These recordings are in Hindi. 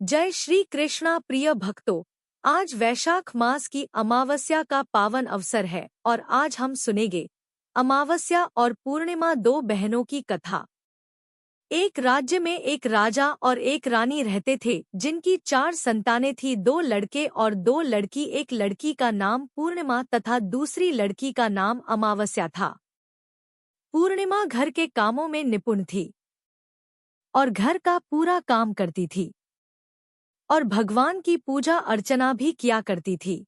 जय श्री कृष्णा प्रिय भक्तों। आज वैशाख मास की अमावस्या का पावन अवसर है और आज हम सुनेंगे अमावस्या और पूर्णिमा, दो बहनों की कथा। एक राज्य में एक राजा और एक रानी रहते थे जिनकी 4 संतानें थी, 2 लड़के और 2 लड़की। एक लड़की का नाम पूर्णिमा तथा दूसरी लड़की का नाम अमावस्या था। पूर्णिमा घर के कामों में निपुण थी और घर का पूरा काम करती थी और भगवान की पूजा अर्चना भी किया करती थी।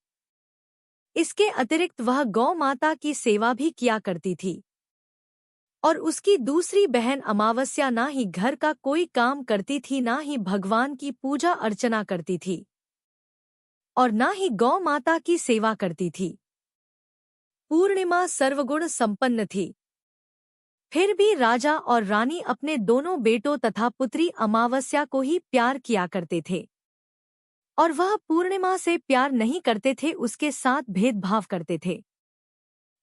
इसके अतिरिक्त वह गौ माता की सेवा भी किया करती थी। और उसकी दूसरी बहन अमावस्या ना ही घर का कोई काम करती थी, ना ही भगवान की पूजा अर्चना करती थी और ना ही गौ माता की सेवा करती थी। पूर्णिमा सर्वगुण संपन्न थी। फिर भी राजा और रानी अपने दोनों बेटों तथा पुत्री अमावस्या को ही प्यार किया करते थे और वह पूर्णिमा से प्यार नहीं करते थे, उसके साथ भेदभाव करते थे।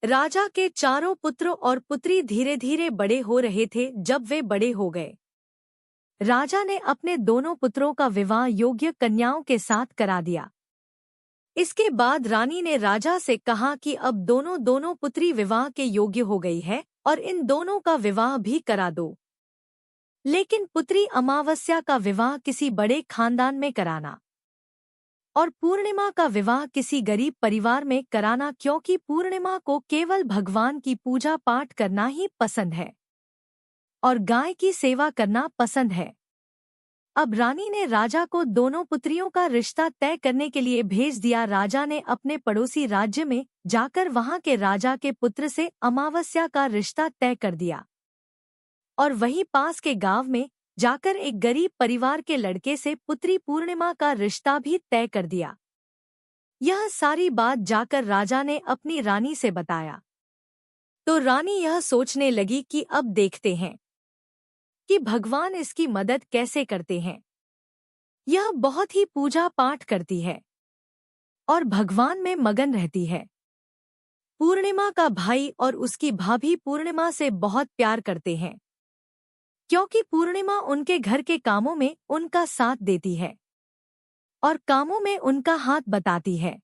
राजा के चारों पुत्र और पुत्री धीरे धीरे बड़े हो रहे थे। जब वे बड़े हो गए, राजा ने अपने दोनों पुत्रों का विवाह योग्य कन्याओं के साथ करा दिया। इसके बाद रानी ने राजा से कहा कि अब दोनों पुत्री विवाह के योग्य हो गई है और इन दोनों का विवाह भी करा दो। लेकिन पुत्री अमावस्या का विवाह किसी बड़े खानदान में कराना और पूर्णिमा का विवाह किसी गरीब परिवार में कराना, क्योंकि पूर्णिमा को केवल भगवान की पूजा पाठ करना ही पसंद है और गाय की सेवा करना पसंद है। अब रानी ने राजा को दोनों पुत्रियों का रिश्ता तय करने के लिए भेज दिया। राजा ने अपने पड़ोसी राज्य में जाकर वहां के राजा के पुत्र से अमावस्या का रिश्ता तय कर दिया और वहीं पास के गांव में जाकर एक गरीब परिवार के लड़के से पुत्री पूर्णिमा का रिश्ता भी तय कर दिया। यह सारी बात जाकर राजा ने अपनी रानी से बताया तो रानी यह सोचने लगी कि अब देखते हैं कि भगवान इसकी मदद कैसे करते हैं। यह बहुत ही पूजा पाठ करती है और भगवान में मगन रहती है। पूर्णिमा का भाई और उसकी भाभी पूर्णिमा से बहुत प्यार करते हैं, क्योंकि पूर्णिमा उनके घर के कामों में उनका साथ देती है और कामों में उनका हाथ बटाती है।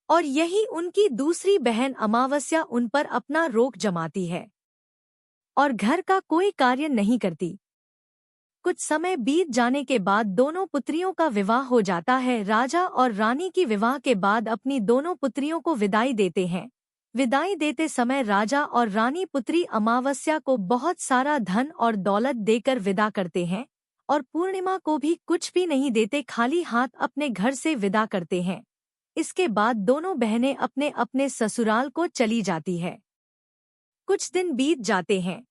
और यही उनकी दूसरी बहन अमावस्या उन पर अपना रोक जमाती है और घर का कोई कार्य नहीं करती। कुछ समय बीत जाने के बाद दोनों पुत्रियों का विवाह हो जाता है। राजा और रानी की विवाह के बाद अपनी दोनों पुत्रियों को विदाई देते हैं। विदाई देते समय राजा और रानी पुत्री अमावस्या को बहुत सारा धन और दौलत देकर विदा करते हैं और पूर्णिमा को भी कुछ भी नहीं देते, खाली हाथ अपने घर से विदा करते हैं। इसके बाद दोनों बहनें अपने अपने ससुराल को चली जाती है। कुछ दिन बीत जाते हैं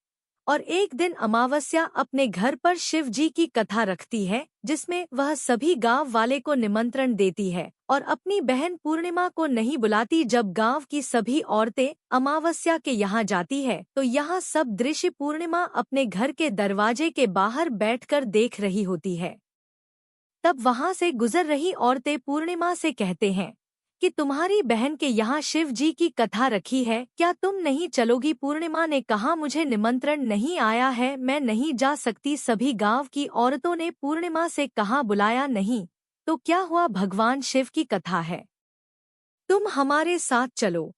और एक दिन अमावस्या अपने घर पर शिव जी की कथा रखती है, जिसमें वह सभी गांव वाले को निमंत्रण देती है और अपनी बहन पूर्णिमा को नहीं बुलाती। जब गांव की सभी औरतें अमावस्या के यहाँ जाती है तो यहाँ सब दृश्य पूर्णिमा अपने घर के दरवाजे के बाहर बैठकर देख रही होती है। तब वहां से गुजर रही औरतें पूर्णिमा से कहते हैं कि तुम्हारी बहन के यहाँ शिव जी की कथा रखी है, क्या तुम नहीं चलोगी? पूर्णिमा ने कहा, मुझे निमंत्रण नहीं आया है, मैं नहीं जा सकती। सभी गांव की औरतों ने पूर्णिमा से कहा, बुलाया नहीं तो क्या हुआ, भगवान शिव की कथा है, तुम हमारे साथ चलो।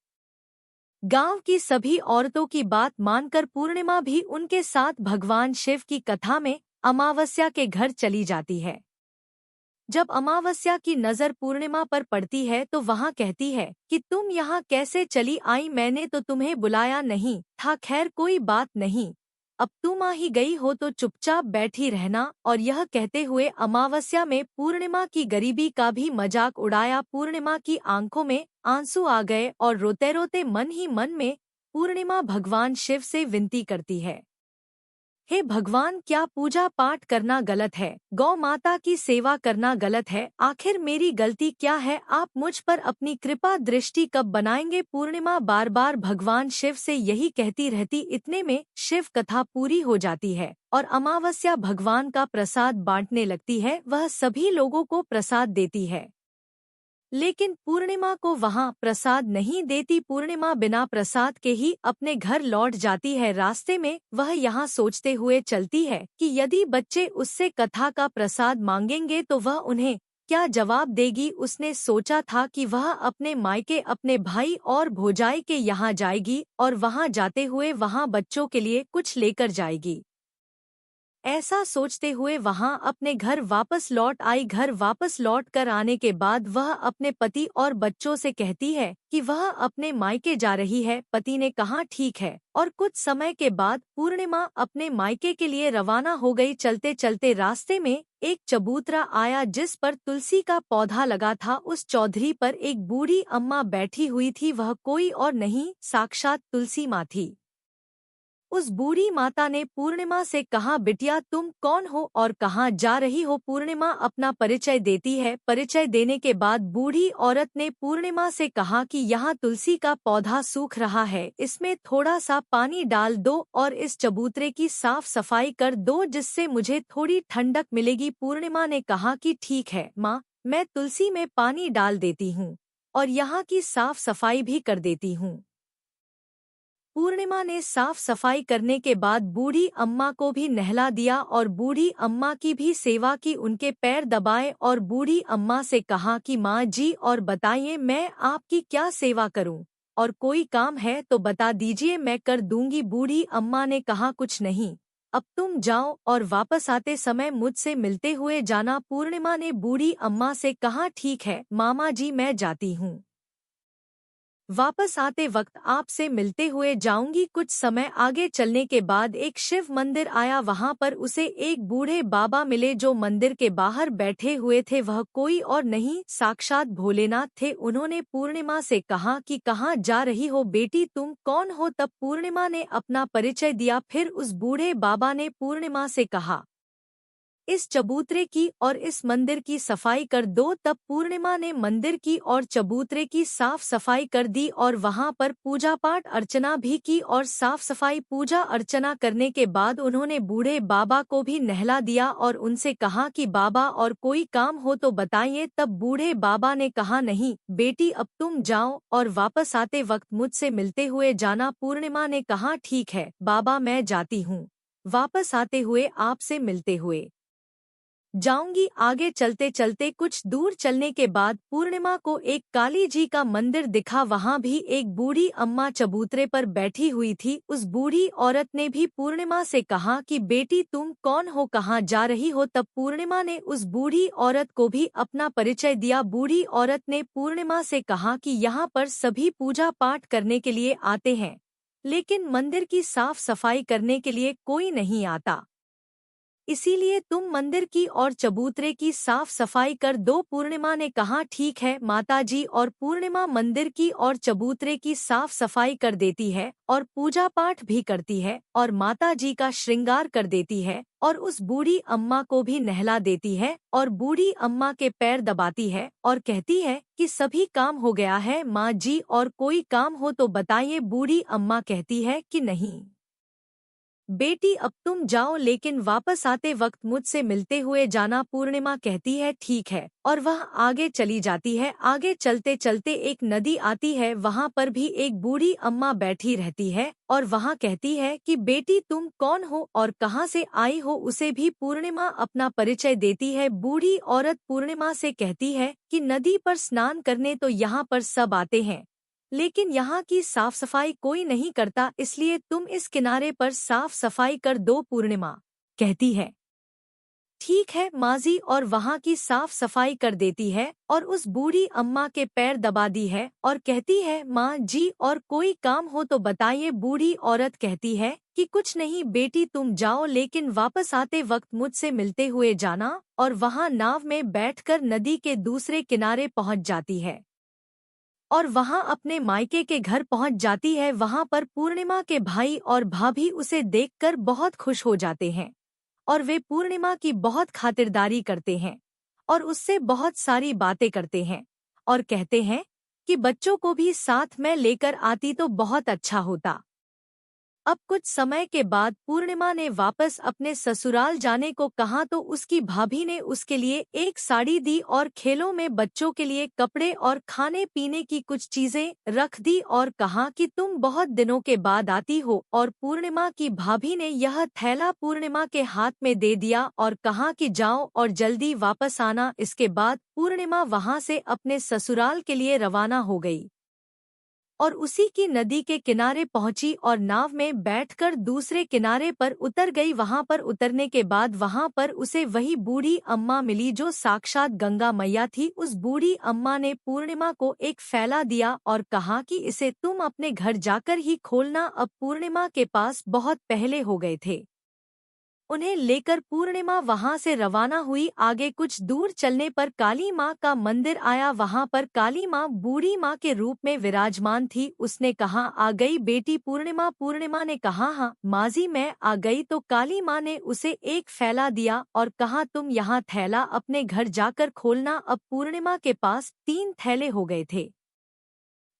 गांव की सभी औरतों की बात मानकर पूर्णिमा भी उनके साथ भगवान शिव की कथा में अमावस्या के घर चली जाती है। जब अमावस्या की नज़र पूर्णिमा पर पड़ती है तो वहाँ कहती है कि तुम यहाँ कैसे चली आई, मैंने तो तुम्हें बुलाया नहीं था। खैर कोई बात नहीं, अब तुम आ ही गई हो तो चुपचाप बैठी रहना। और यह कहते हुए अमावस्या में पूर्णिमा की गरीबी का भी मजाक उड़ाया। पूर्णिमा की आंखों में आंसू आ गए और रोते रोते मन ही मन में पूर्णिमा भगवान शिव से विनती करती है, हे भगवान, क्या पूजा पाठ करना गलत है? गौ माता की सेवा करना गलत है? आखिर मेरी गलती क्या है? आप मुझ पर अपनी कृपा दृष्टि कब बनाएंगे? पूर्णिमा बार बार भगवान शिव से यही कहती रहती। इतने में शिव कथा पूरी हो जाती है और अमावस्या भगवान का प्रसाद बांटने लगती है। वह सभी लोगों को प्रसाद देती है। लेकिन पूर्णिमा को वहाँ प्रसाद नहीं देती। पूर्णिमा बिना प्रसाद के ही अपने घर लौट जाती है। रास्ते में वह यहाँ सोचते हुए चलती है कि यदि बच्चे उससे कथा का प्रसाद मांगेंगे तो वह उन्हें क्या जवाब देगी। उसने सोचा था कि वह अपने मायके अपने भाई और भौजाई के यहाँ जाएगी और वहाँ जाते हुए वहाँ बच्चों के लिए कुछ लेकर जाएगी। ऐसा सोचते हुए वहां अपने घर वापस लौट आई। घर वापस लौट कर आने के बाद वह अपने पति और बच्चों से कहती है कि वह अपने मायके जा रही है। पति ने कहा ठीक है, और कुछ समय के बाद पूर्णिमा अपने मायके के लिए रवाना हो गई। चलते चलते रास्ते में एक चबूतरा आया जिस पर तुलसी का पौधा लगा था। उस चौधरी पर एक बूढ़ी अम्मा बैठी हुई थी। वह कोई और नहीं, साक्षात तुलसी माँ थी। उस बूढ़ी माता ने पूर्णिमा से कहा, बिटिया तुम कौन हो और कहाँ जा रही हो। पूर्णिमा अपना परिचय देती है। परिचय देने के बाद बूढ़ी औरत ने पूर्णिमा से कहा कि यहाँ तुलसी का पौधा सूख रहा है, इसमें थोड़ा सा पानी डाल दो और इस चबूतरे की साफ सफाई कर दो जिससे मुझे थोड़ी ठंडक मिलेगी। पूर्णिमा ने कहा कि ठीक है माँ, मैं तुलसी में पानी डाल देती हूँ और यहाँ की साफ सफाई भी कर देती हूँ। पूर्णिमा ने साफ सफाई करने के बाद बूढ़ी अम्मा को भी नहला दिया और बूढ़ी अम्मा की भी सेवा की। उनके पैर दबाए और बूढ़ी अम्मा से कहा कि माँ जी और बताइए मैं आपकी क्या सेवा करूं, और कोई काम है तो बता दीजिए मैं कर दूंगी। बूढ़ी अम्मा ने कहा कुछ नहीं, अब तुम जाओ और वापस आते समय मुझसे मिलते हुए जाना। पूर्णिमा ने बूढ़ी अम्मा से कहा ठीक है मामा जी, मैं जाती हूँ, वापस आते वक्त आपसे मिलते हुए जाऊंगी। कुछ समय आगे चलने के बाद एक शिव मंदिर आया। वहां पर उसे एक बूढ़े बाबा मिले जो मंदिर के बाहर बैठे हुए थे। वह कोई और नहीं, साक्षात भोलेनाथ थे। उन्होंने पूर्णिमा से कहा कि कहाँ जा रही हो बेटी, तुम कौन हो। तब पूर्णिमा ने अपना परिचय दिया। फिर उस बूढ़े बाबा ने पूर्णिमा से कहा, इस चबूतरे की और इस मंदिर की सफाई कर दो। तब पूर्णिमा ने मंदिर की और चबूतरे की साफ सफाई कर दी और वहां पर पूजा पाठ अर्चना भी की। और साफ सफाई पूजा अर्चना करने के बाद उन्होंने बूढ़े बाबा को भी नहला दिया और उनसे कहा कि बाबा और कोई काम हो तो बताइए। तब बूढ़े बाबा ने कहा नहीं बेटी, अब तुम जाओ और वापस आते वक्त मुझसे मिलते हुए जाना। पूर्णिमा ने कहा ठीक है बाबा, मैं जाती हूँ, वापस आते हुए आपसे मिलते हुए जाऊंगी। आगे चलते चलते कुछ दूर चलने के बाद पूर्णिमा को एक काली जी का मंदिर दिखा। वहां भी एक बूढ़ी अम्मा चबूतरे पर बैठी हुई थी। उस बूढ़ी औरत ने भी पूर्णिमा से कहा कि बेटी तुम कौन हो, कहाँ जा रही हो। तब पूर्णिमा ने उस बूढ़ी औरत को भी अपना परिचय दिया। बूढ़ी औरत ने पूर्णिमा से कहा कि यहाँ पर सभी पूजा पाठ करने के लिए आते हैं, लेकिन मंदिर की साफ सफाई करने के लिए कोई नहीं आता, इसीलिए तुम मंदिर की और चबूतरे की साफ सफाई कर दो। पूर्णिमा ने कहा ठीक है माताजी, और पूर्णिमा मंदिर की और चबूतरे की साफ सफाई कर देती है और पूजा पाठ भी करती है और माताजी का श्रृंगार कर देती है और उस बूढ़ी अम्मा को भी नहला देती है और बूढ़ी अम्मा के पैर दबाती है और कहती है कि सभी काम हो गया है माँ जी, और कोई काम हो तो बताइए। बूढ़ी अम्मा कहती है कि नहीं बेटी, अब तुम जाओ लेकिन वापस आते वक्त मुझसे मिलते हुए जाना। पूर्णिमा कहती है ठीक है और वह आगे चली जाती है। आगे चलते चलते एक नदी आती है। वहां पर भी एक बूढ़ी अम्मा बैठी रहती है और वहां कहती है कि बेटी तुम कौन हो और कहां से आई हो। उसे भी पूर्णिमा अपना परिचय देती है। बूढ़ी औरत पूर्णिमा से कहती है कि नदी पर स्नान करने तो यहाँ पर सब आते हैं, लेकिन यहाँ की साफ सफाई कोई नहीं करता, इसलिए तुम इस किनारे पर साफ सफाई कर दो। पूर्णिमा कहती है ठीक है माजी, और वहाँ की साफ सफाई कर देती है और उस बूढ़ी अम्मा के पैर दबा दी है और कहती है माँ जी, और कोई काम हो तो बताइए। बूढ़ी औरत कहती है कि कुछ नहीं बेटी, तुम जाओ लेकिन वापस आते वक्त मुझसे मिलते हुए जाना। और वहाँ नाव में बैठकर नदी के दूसरे किनारे पहुँच जाती है और वहां अपने मायके के घर पहुंच जाती है। वहां पर पूर्णिमा के भाई और भाभी उसे देखकर बहुत खुश हो जाते हैं और वे पूर्णिमा की बहुत खातिरदारी करते हैं और उससे बहुत सारी बातें करते हैं और कहते हैं कि बच्चों को भी साथ में लेकर आती तो बहुत अच्छा होता। अब कुछ समय के बाद पूर्णिमा ने वापस अपने ससुराल जाने को कहा तो उसकी भाभी ने उसके लिए एक साड़ी दी और खेलों में बच्चों के लिए कपड़े और खाने पीने की कुछ चीजें रख दी और कहा कि तुम बहुत दिनों के बाद आती हो। और पूर्णिमा की भाभी ने यह थैला पूर्णिमा के हाथ में दे दिया और कहा कि जाओ और जल्दी वापस आना। इसके बाद पूर्णिमा वहां से अपने ससुराल के लिए रवाना हो गई और उसी की नदी के किनारे पहुंची और नाव में बैठकर दूसरे किनारे पर उतर गई। वहां पर उतरने के बाद वहां पर उसे वही बूढ़ी अम्मा मिली जो साक्षात गंगा मैया थी। उस बूढ़ी अम्मा ने पूर्णिमा को एक फैला दिया और कहा कि इसे तुम अपने घर जाकर ही खोलना। अब पूर्णिमा के पास बहुत पहले हो गए थे। उन्हें लेकर पूर्णिमा वहां से रवाना हुई। आगे कुछ दूर चलने पर काली माँ का मंदिर आया। वहां पर काली माँ बूढ़ी माँ के रूप में विराजमान थी। उसने कहा, आ गई बेटी पूर्णिमा। पूर्णिमा ने कहा, हाँ माजी मैं आ गई। तो काली माँ ने उसे एक फैला दिया और कहा, तुम यहाँ थैला अपने घर जाकर खोलना। अब पूर्णिमा के पास 3 थैले हो गए थे।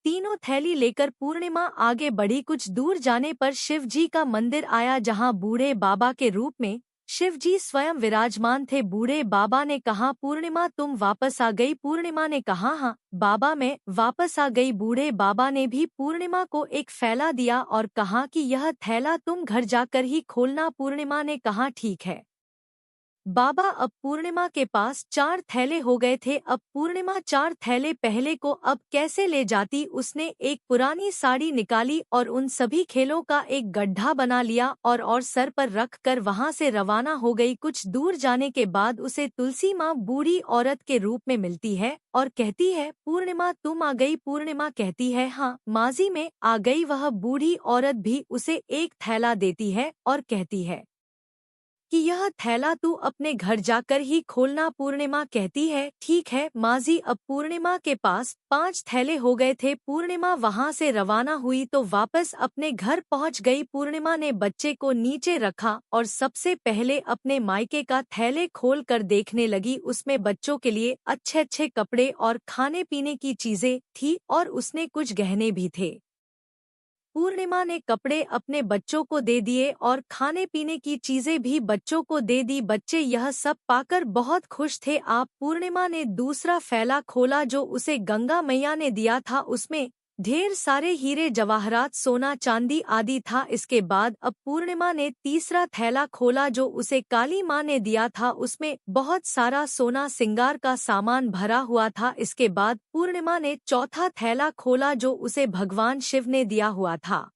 तीनों थैली लेकर पूर्णिमा आगे बढ़ी। कुछ दूर जाने पर शिव जी का मंदिर आया जहां बूढ़े बाबा के रूप में शिव जी स्वयं विराजमान थे। बूढ़े बाबा ने कहा, पूर्णिमा तुम वापस आ गई। पूर्णिमा ने कहा, हाँ बाबा मैं वापस आ गई। बूढ़े बाबा ने भी पूर्णिमा को एक फैला दिया और कहा कि यह थैला तुम घर जाकर ही खोलना। पूर्णिमा ने कहा, ठीक है बाबा। अब पूर्णिमा के पास 4 थैले हो गए थे। अब पूर्णिमा 4 थैले पहले को अब कैसे ले जाती। उसने एक पुरानी साड़ी निकाली और उन सभी खेलों का एक गड्ढा बना लिया और सर पर रख कर वहां से रवाना हो गई। कुछ दूर जाने के बाद उसे तुलसी माँ बूढ़ी औरत के रूप में मिलती है और कहती है, पूर्णिमा तुम आ गई। पूर्णिमा कहती है, हाँ माजी में आ गई। वह बूढ़ी औरत भी उसे एक थैला देती है और कहती है कि यह थैला तू अपने घर जाकर ही खोलना। पूर्णिमा कहती है, ठीक है माजी। अब पूर्णिमा के पास 5 थैले हो गए थे। पूर्णिमा वहां से रवाना हुई तो वापस अपने घर पहुंच गई। पूर्णिमा ने बच्चे को नीचे रखा और सबसे पहले अपने मायके का थैले खोल कर देखने लगी। उसमें बच्चों के लिए अच्छे अच्छे कपड़े और खाने पीने की चीजें थी और उसने कुछ गहने भी थे। पूर्णिमा ने कपड़े अपने बच्चों को दे दिए और खाने पीने की चीजें भी बच्चों को दे दी। बच्चे यह सब पाकर बहुत खुश थे। आप पूर्णिमा ने दूसरा फैला खोला जो उसे गंगा मैया ने दिया था। उसमें ढेर सारे हीरे जवाहरात सोना चांदी आदि था। इसके बाद अब पूर्णिमा ने तीसरा थैला खोला जो उसे काली माँ ने दिया था। उसमें बहुत सारा सोना सिंगार का सामान भरा हुआ था। इसके बाद पूर्णिमा ने चौथा थैला खोला जो उसे भगवान शिव ने दिया हुआ था।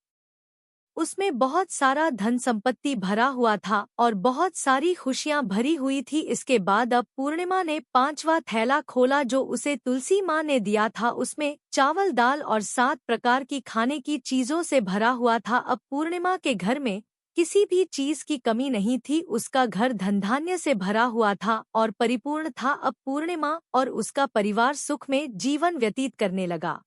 उसमें बहुत सारा धन संपत्ति भरा हुआ था और बहुत सारी खुशियां भरी हुई थी। इसके बाद अब पूर्णिमा ने 5वां थैला खोला जो उसे तुलसी माँ ने दिया था। उसमें चावल दाल और 7 प्रकार की खाने की चीजों से भरा हुआ था। अब पूर्णिमा के घर में किसी भी चीज की कमी नहीं थी। उसका घर धन धान्य से भरा हुआ था और परिपूर्ण था। अब पूर्णिमा और उसका परिवार सुख में जीवन व्यतीत करने लगा।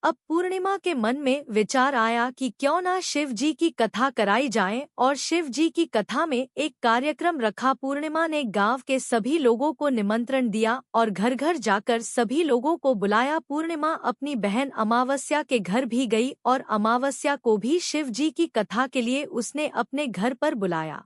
अब पूर्णिमा के मन में विचार आया कि क्यों ना शिव जी की कथा कराई जाए और शिव जी की कथा में एक कार्यक्रम रखा। पूर्णिमा ने गांव के सभी लोगों को निमंत्रण दिया और घर घर जाकर सभी लोगों को बुलाया। पूर्णिमा अपनी बहन अमावस्या के घर भी गई और अमावस्या को भी शिव जी की कथा के लिए उसने अपने घर पर बुलाया।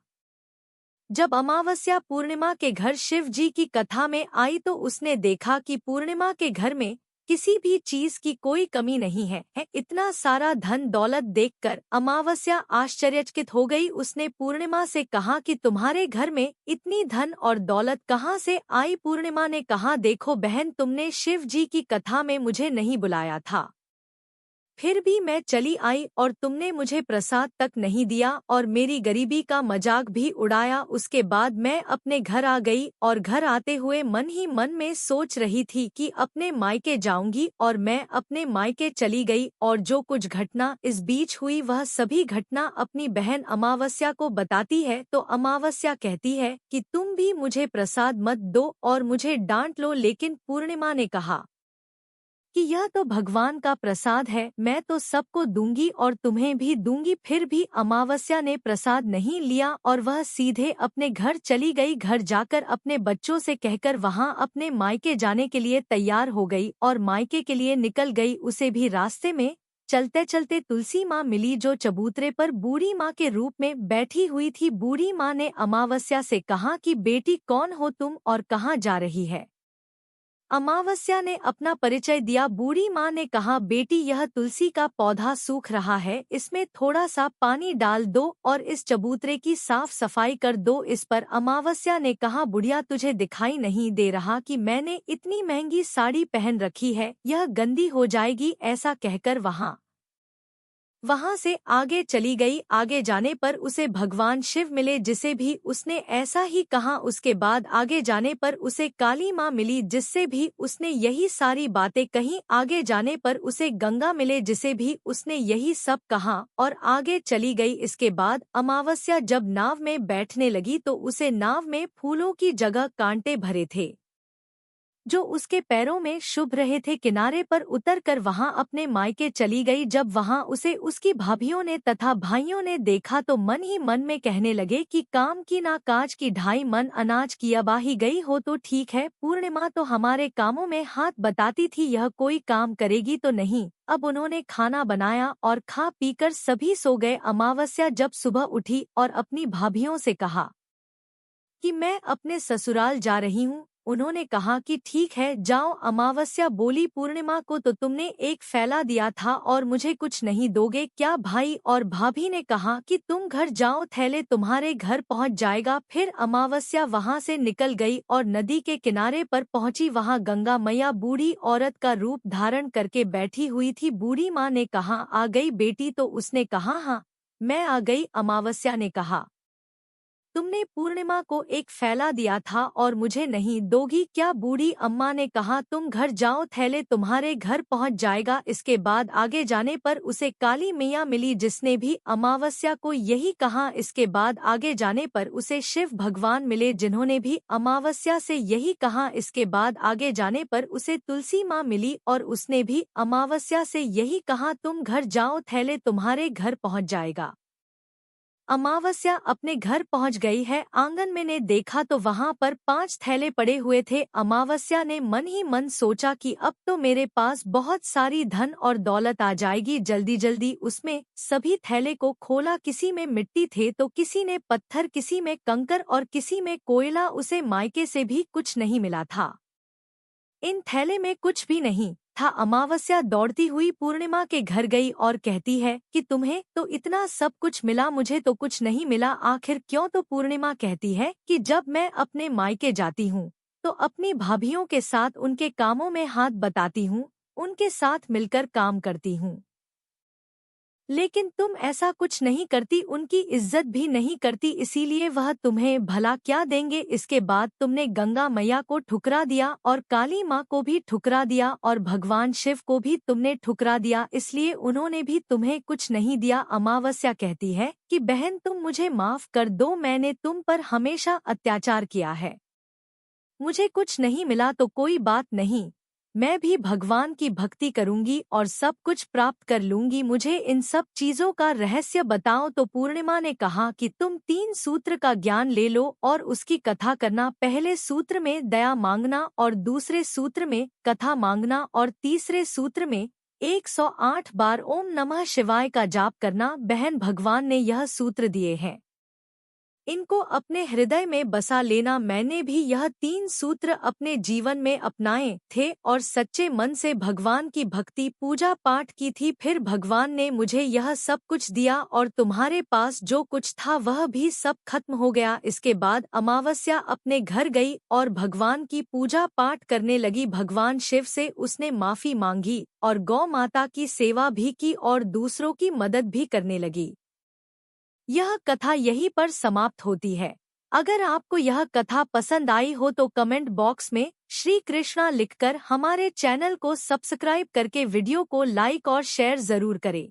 जब अमावस्या पूर्णिमा के घर शिव जी की कथा में आई तो उसने देखा कि पूर्णिमा के घर में किसी भी चीज की कोई कमी नहीं है। इतना सारा धन दौलत देखकर अमावस्या आश्चर्यचकित हो गई। उसने पूर्णिमा से कहा कि तुम्हारे घर में इतनी धन और दौलत कहाँ से आई। पूर्णिमा ने कहा, देखो बहन तुमने शिव जी की कथा में मुझे नहीं बुलाया था, फिर भी मैं चली आई और तुमने मुझे प्रसाद तक नहीं दिया और मेरी गरीबी का मजाक भी उड़ाया। उसके बाद मैं अपने घर आ गई और घर आते हुए मन ही मन में सोच रही थी कि अपने मायके जाऊंगी और मैं अपने मायके चली गई और जो कुछ घटना इस बीच हुई वह सभी घटना अपनी बहन अमावस्या को बताती है। तो अमावस्या कहती है कि तुम भी मुझे प्रसाद मत दो और मुझे डांट लो, लेकिन पूर्णिमा ने कहा कि यह तो भगवान का प्रसाद है, मैं तो सबको दूंगी और तुम्हें भी दूंगी। फिर भी अमावस्या ने प्रसाद नहीं लिया और वह सीधे अपने घर चली गई। घर जाकर अपने बच्चों से कहकर वहां अपने मायके जाने के लिए तैयार हो गई और मायके के लिए निकल गई। उसे भी रास्ते में चलते चलते तुलसी माँ मिली जो चबूतरे पर बूढ़ी माँ के रूप में बैठी हुई थी। बूढ़ी माँ ने अमावस्या से कहा कि बेटी कौन हो तुम और कहाँ जा रही है। अमावस्या ने अपना परिचय दिया। बूढ़ी माँ ने कहा बेटी यह तुलसी का पौधा सूख रहा है, इसमें थोड़ा सा पानी डाल दो और इस चबूतरे की साफ सफाई कर दो। इस पर अमावस्या ने कहा बुढ़िया तुझे दिखाई नहीं दे रहा कि मैंने इतनी महंगी साड़ी पहन रखी है, यह गंदी हो जाएगी। ऐसा कहकर वहां से आगे चली गई। आगे जाने पर उसे भगवान शिव मिले जिसे भी उसने ऐसा ही कहा। उसके बाद आगे जाने पर उसे काली माँ मिली जिससे भी उसने यही सारी बातें कहीं। आगे जाने पर उसे गंगा मिले जिसे भी उसने यही सब कहा और आगे चली गई। इसके बाद अमावस्या जब नाव में बैठने लगी तो उसे नाव में फूलों की जगह कांटे भरे थे जो उसके पैरों में शुभ रहे थे। किनारे पर उतरकर वहां अपने मायके चली गई। जब वहां उसे उसकी भाभियों ने तथा भाइयों ने देखा तो मन ही मन में कहने लगे कि काम की ना काज की, 2.5 मन अनाज की अबाही गई हो तो ठीक है। पूर्णिमा तो हमारे कामों में हाथ बताती थी, यह कोई काम करेगी तो नहीं। अब उन्होंने खाना बनाया और खा पीकर सभी सो गए। अमावस्या जब सुबह उठी और अपनी भाभियों से कहा कि मैं अपने ससुराल जा रही हूँ। उन्होंने कहा कि ठीक है जाओ। अमावस्या बोली पूर्णिमा को तो तुमने एक फैला दिया था और मुझे कुछ नहीं दोगे क्या? भाई और भाभी ने कहा कि तुम घर जाओ, थैले तुम्हारे घर पहुँच जाएगा। फिर अमावस्या वहाँ से निकल गई और नदी के किनारे पर पहुँची। वहाँ गंगा मैया बूढ़ी औरत का रूप धारण करके बैठी हुई थी। बूढ़ी माँ ने कहा आ गई बेटी? तो उसने कहा हाँ मैं आ गई। अमावस्या ने कहा तुमने पूर्णिमा को एक फैला दिया था और मुझे नहीं दोगी क्या? बूढ़ी अम्मा ने कहा तुम घर जाओ, थैले तुम्हारे घर पहुंच जाएगा। इसके बाद आगे जाने पर उसे काली मैया मिली जिसने भी अमावस्या को यही कहा। इसके बाद आगे जाने पर उसे शिव भगवान मिले जिन्होंने भी अमावस्या से यही कहा। इसके बाद आगे जाने पर उसे तुलसी माँ मिली और उसने भी अमावस्या से यही कहा तुम घर जाओ, थैले तुम्हारे घर पहुंच जाएगा। अमावस्या अपने घर पहुंच गई है। आंगन में ने देखा तो वहां पर 5 थैले पड़े हुए थे। अमावस्या ने मन ही मन सोचा कि अब तो मेरे पास बहुत सारी धन और दौलत आ जाएगी। जल्दी जल्दी उसमें सभी थैले को खोला। किसी में मिट्टी थे तो किसी ने पत्थर, किसी में कंकर और किसी में कोयला। उसे मायके से भी कुछ नहीं मिला था, इन थैले में कुछ भी नहीं था। अमावस्या दौड़ती हुई पूर्णिमा के घर गई और कहती है कि तुम्हें तो इतना सब कुछ मिला, मुझे तो कुछ नहीं मिला, आखिर क्यों? तो पूर्णिमा कहती है कि जब मैं अपने मायके जाती हूँ तो अपनी भाभियों के साथ उनके कामों में हाथ बताती हूँ, उनके साथ मिलकर काम करती हूँ, लेकिन तुम ऐसा कुछ नहीं करती, उनकी इज्जत भी नहीं करती, इसीलिए वह तुम्हें भला क्या देंगे। इसके बाद तुमने गंगा मैया को ठुकरा दिया और काली माँ को भी ठुकरा दिया और भगवान शिव को भी तुमने ठुकरा दिया, इसलिए उन्होंने भी तुम्हें कुछ नहीं दिया। अमावस्या कहती है कि बहन तुम मुझे माफ कर दो, मैंने तुम पर हमेशा अत्याचार किया है, मुझे कुछ नहीं मिला तो कोई बात नहीं, मैं भी भगवान की भक्ति करूंगी और सब कुछ प्राप्त कर लूंगी, मुझे इन सब चीजों का रहस्य बताओ। तो पूर्णिमा ने कहा कि तुम 3 सूत्र का ज्ञान ले लो और उसकी कथा करना। पहले सूत्र में दया मांगना और दूसरे सूत्र में कथा मांगना और तीसरे सूत्र में 108 बार ओम नमः शिवाय का जाप करना। बहन भगवान ने यह सूत्र दिए हैं, इनको अपने हृदय में बसा लेना। मैंने भी यह 3 सूत्र अपने जीवन में अपनाए थे और सच्चे मन से भगवान की भक्ति पूजा पाठ की थी। फिर भगवान ने मुझे यह सब कुछ दिया और तुम्हारे पास जो कुछ था वह भी सब खत्म हो गया। इसके बाद अमावस्या अपने घर गई और भगवान की पूजा पाठ करने लगी। भगवान शिव से उसने माफी मांगी और गौ माता की सेवा भी की और दूसरों की मदद भी करने लगी। यह कथा यहीं पर समाप्त होती है। अगर आपको यह कथा पसंद आई हो तो कमेंट बॉक्स में श्री कृष्णा लिखकर हमारे चैनल को सब्सक्राइब करके वीडियो को लाइक और शेयर जरूर करें।